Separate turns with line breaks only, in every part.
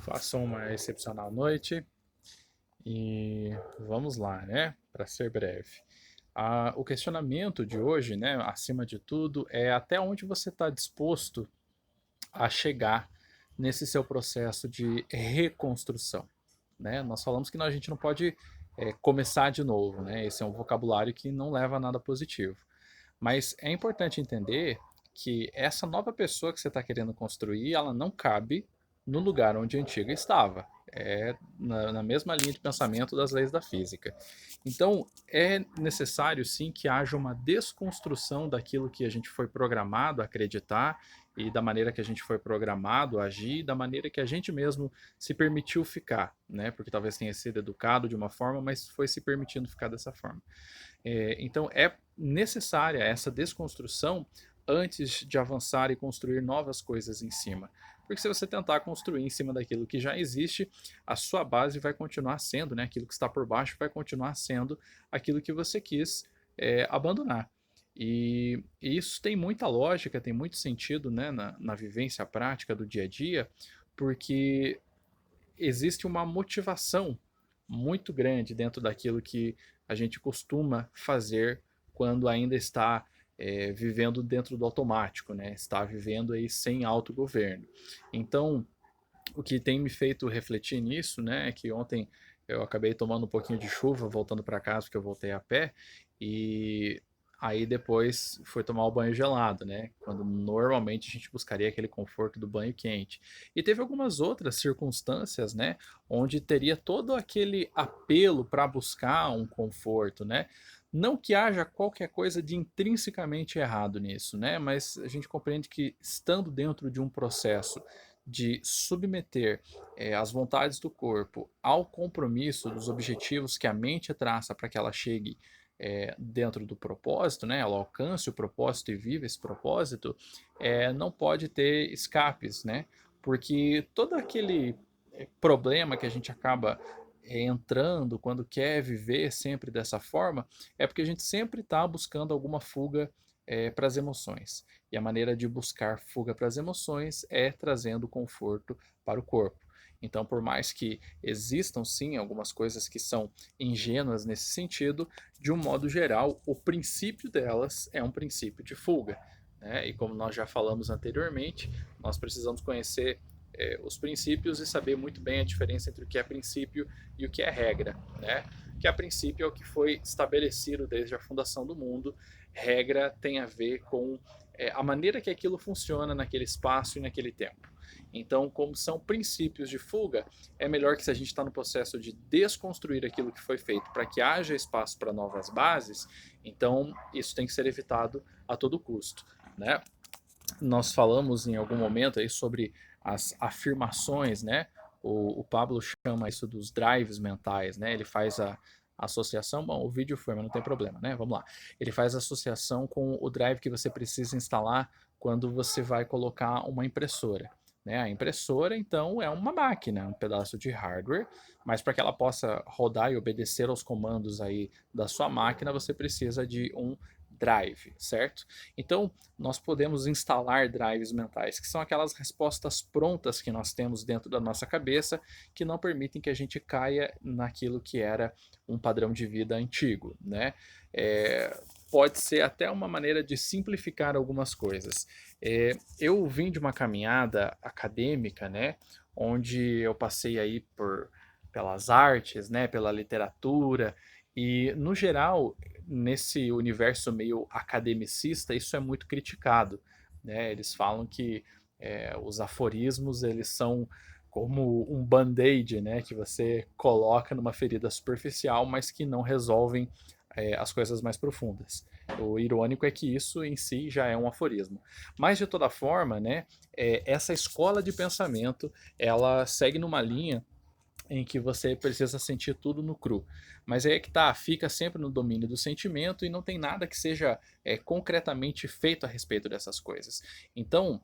Façam uma excepcional noite e vamos lá, né? Para ser breve. O questionamento de hoje, né, acima de tudo, é até onde você está disposto a chegar nesse seu processo de reconstrução, né? Nós falamos que a gente não pode começar de novo, né? Esse é um vocabulário que não leva a nada positivo. Mas é importante entender que essa nova pessoa que você está querendo construir, ela não cabe no lugar onde a antiga estava. É na mesma linha de pensamento das leis da física. Então, é necessário sim que haja uma desconstrução daquilo que a gente foi programado a acreditar e da maneira que a gente foi programado a agir, da maneira que a gente mesmo se permitiu ficar, né? Porque talvez tenha sido educado de uma forma, mas foi se permitindo ficar dessa forma. Então é necessária essa desconstrução antes de avançar e construir novas coisas em cima. Porque se você tentar construir em cima daquilo que já existe, a sua base vai continuar sendo, né? Aquilo que está por baixo vai continuar sendo aquilo que você quis abandonar. E isso tem muita lógica, tem muito sentido, né, na vivência prática do dia a dia, porque existe uma motivação muito grande dentro daquilo que a gente costuma fazer quando ainda está vivendo dentro do automático, né? Está vivendo aí sem autogoverno. Então, o que tem me feito refletir nisso, né, é que ontem eu acabei tomando um pouquinho de chuva voltando para casa porque eu voltei a pé e aí depois fui tomar o banho gelado, né, quando normalmente a gente buscaria aquele conforto do banho quente. E teve algumas outras circunstâncias, né, onde teria todo aquele apelo para buscar um conforto, né? Não que haja qualquer coisa de intrinsecamente errado nisso, né? Mas a gente compreende que estando dentro de um processo de submeter as vontades do corpo ao compromisso dos objetivos que a mente traça para que ela chegue dentro do propósito, né, ela alcance o propósito e viva esse propósito, não pode ter escapes, né, porque todo aquele problema que a gente acaba entrando quando quer viver sempre dessa forma, é porque a gente sempre está buscando alguma fuga para as emoções. E a maneira de buscar fuga para as emoções é trazendo conforto para o corpo. Então, por mais que existam sim algumas coisas que são ingênuas nesse sentido, de um modo geral, o princípio delas é um princípio de fuga. Né? E como nós já falamos anteriormente, nós precisamos conhecer os princípios e saber muito bem a diferença entre o que é princípio e o que é regra. Né? O que é princípio é o que foi estabelecido desde a fundação do mundo. Regra tem a ver com a maneira que aquilo funciona naquele espaço e naquele tempo. Então, como são princípios de fuga, é melhor que se a gente está no processo de desconstruir aquilo que foi feito para que haja espaço para novas bases, então isso tem que ser evitado a todo custo. Né? Nós falamos em algum momento aí sobre as afirmações, né? O Pablo chama isso dos drives mentais, né? Ele faz a associação, bom, o vídeo foi, mas não tem problema, né? Vamos lá. Ele faz a associação com o drive que você precisa instalar quando você vai colocar uma impressora. Né? A impressora, então, é uma máquina, um pedaço de hardware, mas para que ela possa rodar e obedecer aos comandos aí da sua máquina, você precisa de um drive, certo? Então, nós podemos instalar drives mentais, que são aquelas respostas prontas que nós temos dentro da nossa cabeça, que não permitem que a gente caia naquilo que era um padrão de vida antigo, né? Pode ser até uma maneira de simplificar algumas coisas. Eu vim de uma caminhada acadêmica, né? Onde eu passei aí pelas artes, né? Pela literatura, e no geral nesse universo meio academicista, isso é muito criticado. Né? Eles falam que os aforismos eles são como um band-aid, né? Que você coloca numa ferida superficial, mas que não resolvem as coisas mais profundas. O irônico é que isso em si já é um aforismo. Mas de toda forma, né, essa escola de pensamento ela segue numa linha em que você precisa sentir tudo no cru. Mas aí é que tá, fica sempre no domínio do sentimento e não tem nada que seja concretamente feito a respeito dessas coisas. Então,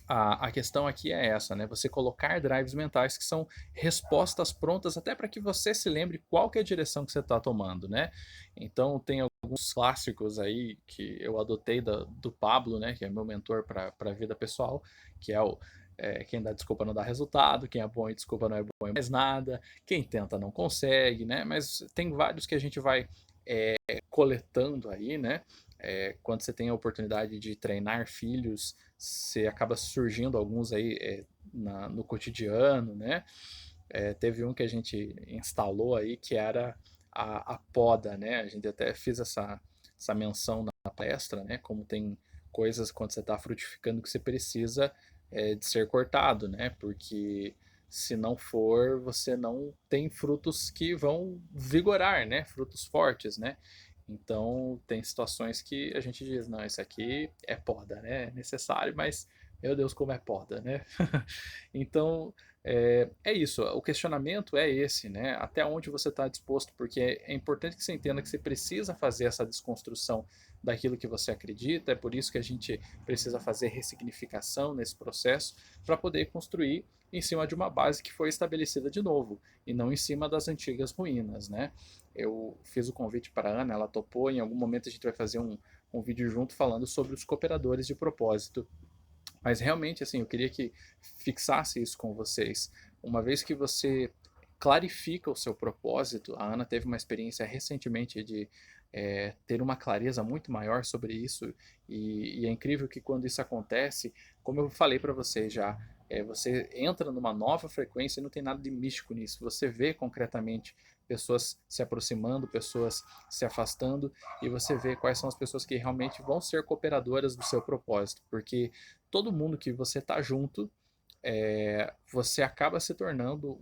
a questão aqui é essa, né? Você colocar drives mentais que são respostas prontas até para que você se lembre qual que é a direção que você está tomando, né? Então tem alguns clássicos aí que eu adotei do Pablo, né? Que é meu mentor para a vida pessoal, que é o quem dá desculpa não dá resultado, quem é bom e desculpa não é bom e mais nada, quem tenta não consegue, né? Mas tem vários que a gente vai coletando aí, né? Quando você tem a oportunidade de treinar filhos, você acaba surgindo alguns aí no cotidiano, né? Teve um que a gente instalou aí que era a poda, né? A gente até fez essa menção na palestra, né? Como tem coisas quando você está frutificando que você precisa de ser cortado, né? Porque se não for, você não tem frutos que vão vigorar, né? Frutos fortes, né? Então tem situações que a gente diz, não, isso aqui é poda, né? É necessário, mas meu Deus, como é poda, né? Então é isso, o questionamento é esse, né? Até onde você está disposto, porque é importante que você entenda que você precisa fazer essa desconstrução daquilo que você acredita, é por isso que a gente precisa fazer ressignificação nesse processo para poder construir em cima de uma base que foi estabelecida de novo e não em cima das antigas ruínas, né? Eu fiz o convite para a Ana, ela topou, em algum momento a gente vai fazer um vídeo junto falando sobre os cooperadores de propósito, mas realmente, assim, eu queria que fixasse isso com vocês. Uma vez que você clarifica o seu propósito, a Ana teve uma experiência recentemente de ter uma clareza muito maior sobre isso, e é incrível que quando isso acontece, como eu falei para vocês já, você entra numa nova frequência e não tem nada de místico nisso. Você vê concretamente pessoas se aproximando, pessoas se afastando, e você vê quais são as pessoas que realmente vão ser cooperadoras do seu propósito, porque todo mundo que você tá junto, você acaba se tornando,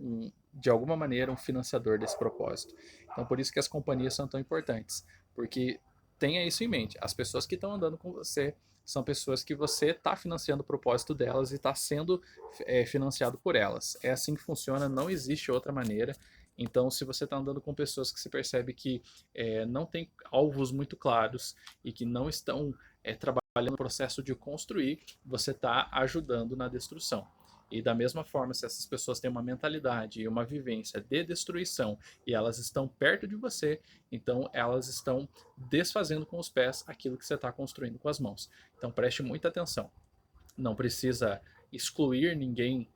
de alguma maneira, um financiador desse propósito. Então, por isso que as companhias são tão importantes, porque tenha isso em mente. As pessoas que estão andando com você são pessoas que você está financiando o propósito delas e está sendo financiado por elas. É assim que funciona, não existe outra maneira. Então, se você está andando com pessoas que se percebe que não tem alvos muito claros e que não estão trabalhando no processo de construir, você está ajudando na destruição. E da mesma forma, se essas pessoas têm uma mentalidade e uma vivência de destruição e elas estão perto de você, então elas estão desfazendo com os pés aquilo que você está construindo com as mãos. Então preste muita atenção. Não precisa excluir ninguém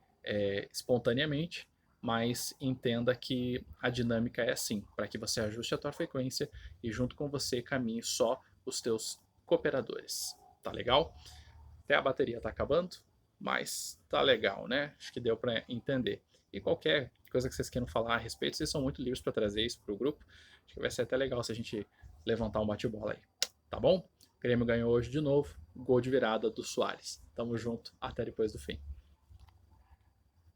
espontaneamente, mas entenda que a dinâmica é assim, para que você ajuste a tua frequência e junto com você caminhe só os teus cooperadores. Tá legal? Até a bateria tá acabando, mas tá legal, né? Acho que deu para entender. E qualquer coisa que vocês queiram falar a respeito, vocês são muito livres para trazer isso pro grupo. Acho que vai ser até legal se a gente levantar um bate-bola aí. Tá bom? O Grêmio ganhou hoje de novo, gol de virada do Soares. Tamo junto, até depois do fim.